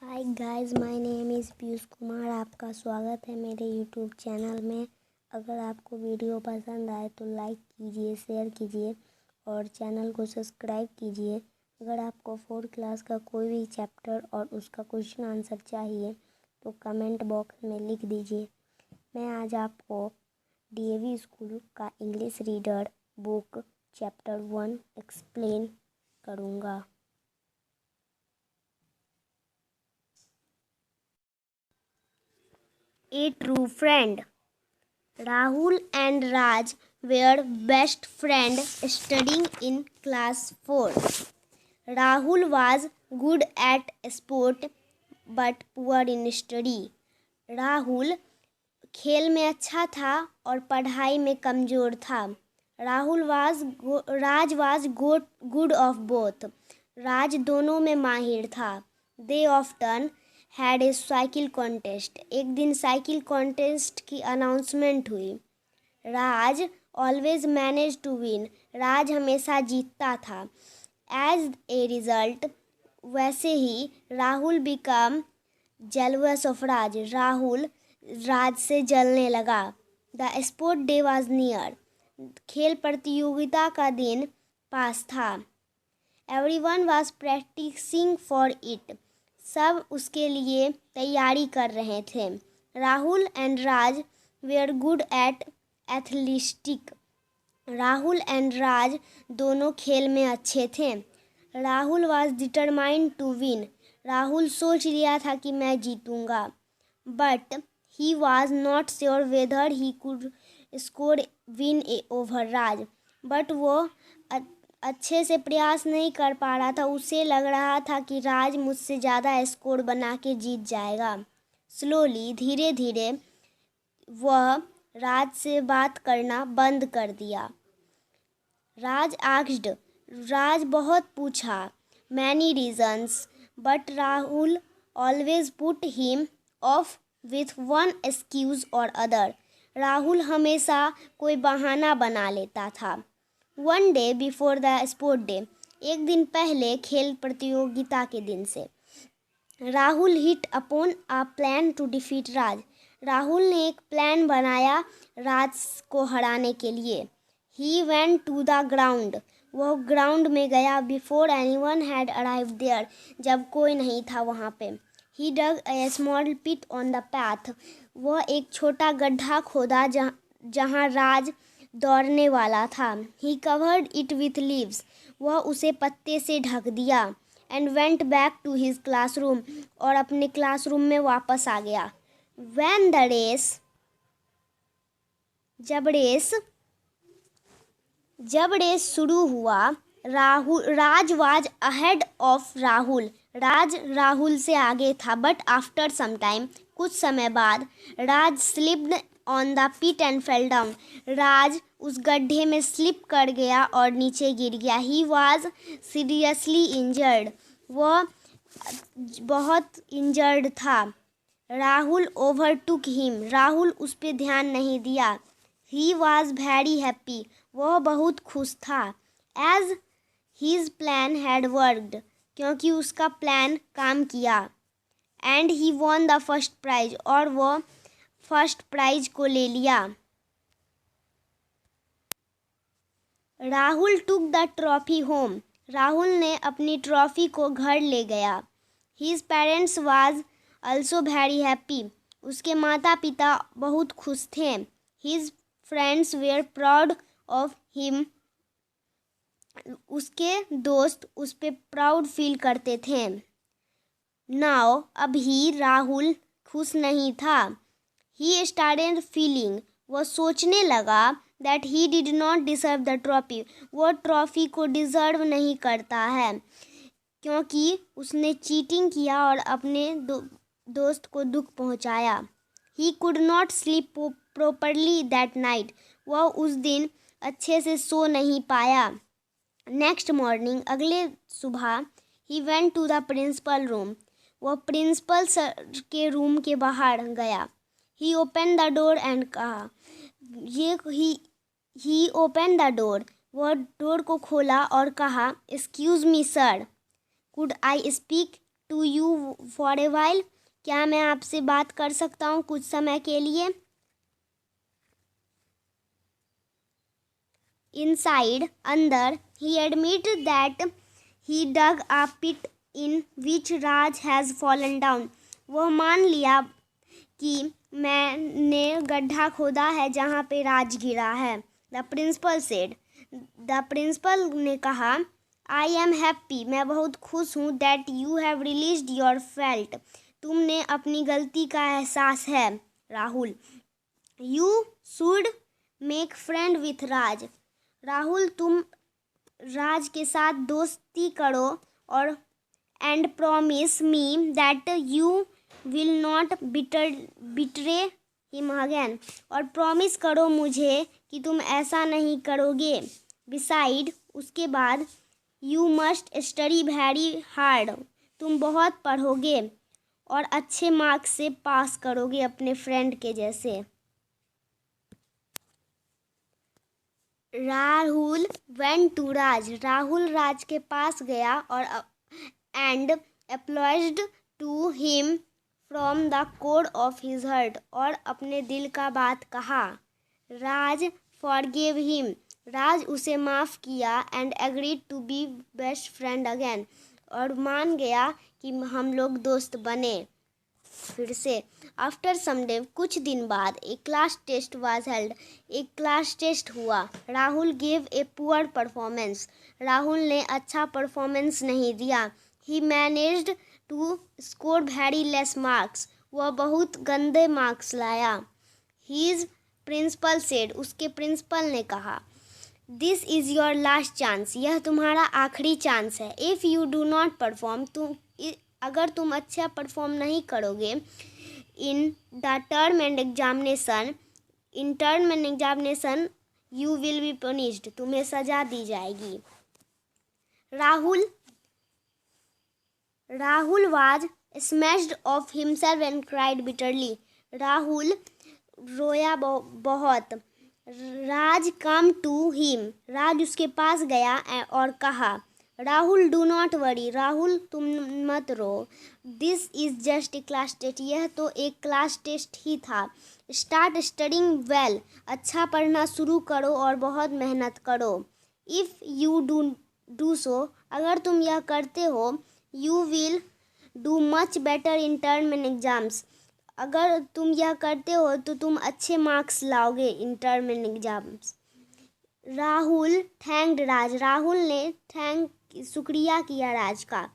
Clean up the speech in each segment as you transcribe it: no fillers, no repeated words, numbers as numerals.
Hi guys, my name is Piyush Kumar. आपका स्वागत है मेरे यूट्यूब चैनल में। अगर आपको वीडियो पसंद आए तो लाइक कीजिए, शेयर कीजिए और चैनल को सब्सक्राइब कीजिए। अगर आपको 4th क्लास का कोई भी चैप्टर और उसका क्वेश्चन आंसर चाहिए तो कमेंट बॉक्स में लिख दीजिए। मैं आज आपको डीएवी स्कूल का English reader book chapter 1 explain करूँगा। A true friend. Rahul and Raj were best friends studying in class 4. Rahul was good at sport but poor in study. Rahul खेल में अच्छा था और पढ़ाई में कमज़ोर था। Raj was good of both. Raj दोनों में माहिर था। They often had a cycle contest. एक दिन साइकिल कॉन्टेस्ट की अनाउंसमेंट हुई. Raj always manage to win. Raj हमेशा जीतता था. एज ए रिजल्ट, वैसे ही Rahul become jealous of Raj. Rahul Raj से जलने लगा. The sport day was near. खेल प्रतियोगिता का दिन पास था. Everyone was practising for it. सब उसके लिए तैयारी कर रहे थे. Rahul and Raj were good at athletic. Rahul and Raj दोनों खेल में अच्छे थे. Rahul was determined to win. Rahul सोच लिया था कि मैं जीतूंगा. But he was not sure whether he could score win over Raj. But वो अच्छे से प्रयास नहीं कर पा रहा था. उसे लग रहा था कि राज मुझसे ज़्यादा स्कोर बना के जीत जाएगा. स्लोली, धीरे धीरे वह राज से बात करना बंद कर दिया. राज आस्क्ड. राज बहुत पूछा. Many reasons, but Rahul always put him off with one excuse और अदर. राहुल हमेशा कोई बहाना बना लेता था. One day before the sport day. एक दिन पहले खेल प्रतियोगिता के दिन से. Rahul hit upon a plan to defeat Raj. Rahul ने एक प्लान बनाया राज को हराने के लिए. He went to the ground. वह ग्राउंड में गया. Before anyone had arrived there. जब कोई नहीं था वहाँ पे. He dug a small pit on the path. वह एक छोटा गड्ढा खोदा जहाँ राज दौड़ने वाला था. He covered it with leaves. वह उसे पत्ते से ढक दिया. And went back to his classroom. और अपने क्लासरूम में वापस आ गया. व्हेन द रेस जब रेस शुरू हुआ, Raj was ahead of Rahul. Raj Rahul से आगे था. बट आफ्टर सम टाइम, कुछ समय बाद, Raj slipped on the pit and fell down. Raj उस गड्ढे में स्लिप कर गया और नीचे गिर गया. He was seriously injured. वह बहुत इंजर्ड था. Rahul overtook him. राहुल उस पर ध्यान नहीं दिया. He was very happy. वह बहुत खुश था. As his plan had worked. क्योंकि उसका प्लान काम किया. And he won the first prize. और वह फर्स्ट प्राइज को ले लिया. Rahul took the trophy home. Rahul ने अपनी ट्रॉफी को घर ले गया. His parents was also very happy. उसके माता पिता बहुत खुश थे. His friends were proud of him. उसके दोस्त उस पर प्राउड फील करते थे. नाउ अभी राहुल खुश नहीं था. He started feeling. वह सोचने लगा that he did not deserve the trophy. वह ट्रॉफी को डिज़र्व नहीं करता है क्योंकि उसने चीटिंग किया और अपने दोस्त को दुख पहुंचाया. He could not sleep properly that night. वह उस दिन अच्छे से सो नहीं पाया. नेक्स्ट मॉर्निंग, अगले सुबह, he went to the principal room. वह प्रिंसिपल सर के रूम के बाहर गया. He open the door and कहा. He open the door. वह डोर को खोला और कहा, excuse me sir, could I speak to you for a while? क्या मैं आपसे बात कर सकता हूँ कुछ समय के लिए? Inside, अंदर, he admitted that he dug a pit in which Raj has fallen down. वह मान लिया कि मैंने गड्ढा खोदा है जहाँ पे राज गिरा है. The principal said. The principal ने कहा, I am happy, मैं बहुत खुश हूँ, that you have released your felt. तुमने अपनी गलती का एहसास है. Rahul, You should make friend with Raj. Rahul, तुम राज के साथ दोस्ती करो और and promise me that you will not betray him again. और प्रॉमिस करो मुझे कि तुम ऐसा नहीं करोगे. Beside, उसके बाद, you must study very hard. तुम बहुत पढ़ोगे और अच्छे मार्क्स से पास करोगे अपने फ्रेंड के जैसे. Rahul went to Raj. Rahul Raj के पास गया और and apologized to him from the core of his heart. और अपने दिल का बात कहा. राज forgave him. राज उसे माफ़ किया and agreed to be best friend again. और मान गया कि हम लोग दोस्त बने फिर से. आफ्टर सम डे, कुछ दिन बाद, एक क्लास टेस्ट वाज हेल्ड. एक क्लास टेस्ट हुआ. Rahul gave a poor performance. Rahul ने अच्छा परफॉर्मेंस नहीं दिया. He managed to score very less marks. वह बहुत गंदे मार्क्स लाया. His principal said. उसके प्रिंसिपल ने कहा, this is your last chance. यह तुम्हारा आखिरी चांस है. If you do not perform, अगर तुम अच्छा परफॉर्म नहीं करोगे in term end examination you will be punished. तुम्हें सजा दी जाएगी. Rahul was smashed of himself and cried bitterly. Rahul रोया बहुत. राज कम टू हिम. राज उसके पास गया और कहा, Rahul do not worry. Rahul तुम मत रो. This is just a class test. यह तो एक क्लास टेस्ट ही था. Start studying well. अच्छा पढ़ना शुरू करो और बहुत मेहनत करो. इफ़ यू डू सो, अगर तुम यह करते हो, you will do much better in term end exams. अगर तुम यह करते हो तो तुम अच्छे मार्क्स लाओगे in term end exams. Rahul thanked Raj. Rahul ने शुक्रिया किया राज का.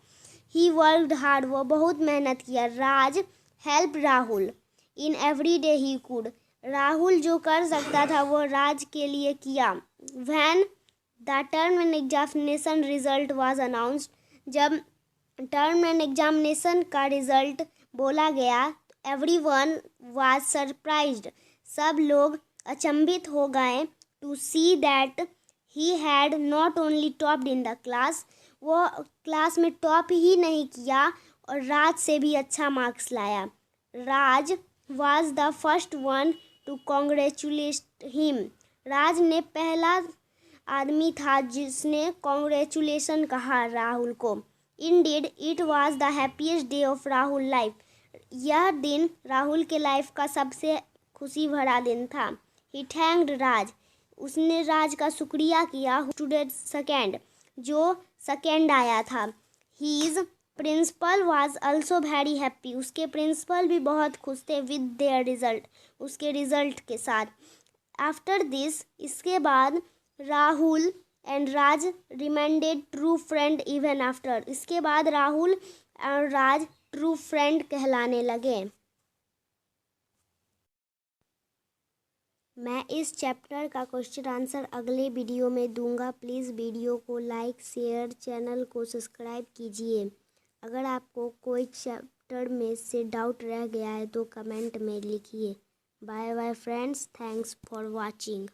He worked hard. वो बहुत मेहनत किया. Raj help Rahul in every day he could. Rahul जो कर सकता था वो राज के लिए किया. When the term end examination result was announced. जब टर्म एंड एग्जामिनेशन का रिजल्ट बोला गया, एवरीवन वाज सरप्राइज्ड. सब लोग अचंभित हो गए. To see that he had not only topped in the class. वो क्लास में टॉप ही नहीं किया और राज से भी अच्छा मार्क्स लाया. Raj was the first one to congratulate him. Raj ने पहला आदमी था जिसने कॉन्ग्रेचुलेशन कहा राहुल को. Indeed it was the happiest day of Rahul life. यह दिन राहुल के लाइफ का सबसे खुशी भरा दिन था. ही थैंक्ड राज. उसने राज का शुक्रिया किया. स्टूडेंट सेकेंड, जो सेकेंड आया था. His principal was also very happy. उसके प्रिंसिपल भी बहुत खुश थे विद देयर रिजल्ट. उसके रिजल्ट के साथ. आफ्टर दिस, इसके बाद, Rahul and Raj remained true friend even after. इसके बाद राहुल और राज ट्रू फ्रेंड कहलाने लगे. मैं इस चैप्टर का क्वेश्चन आंसर अगले वीडियो में दूंगा. प्लीज़ वीडियो को लाइक, शेयर, चैनल को सब्सक्राइब कीजिए. अगर आपको कोई चैप्टर में से डाउट रह गया है तो कमेंट में लिखिए. Bye bye friends. Thanks for watching.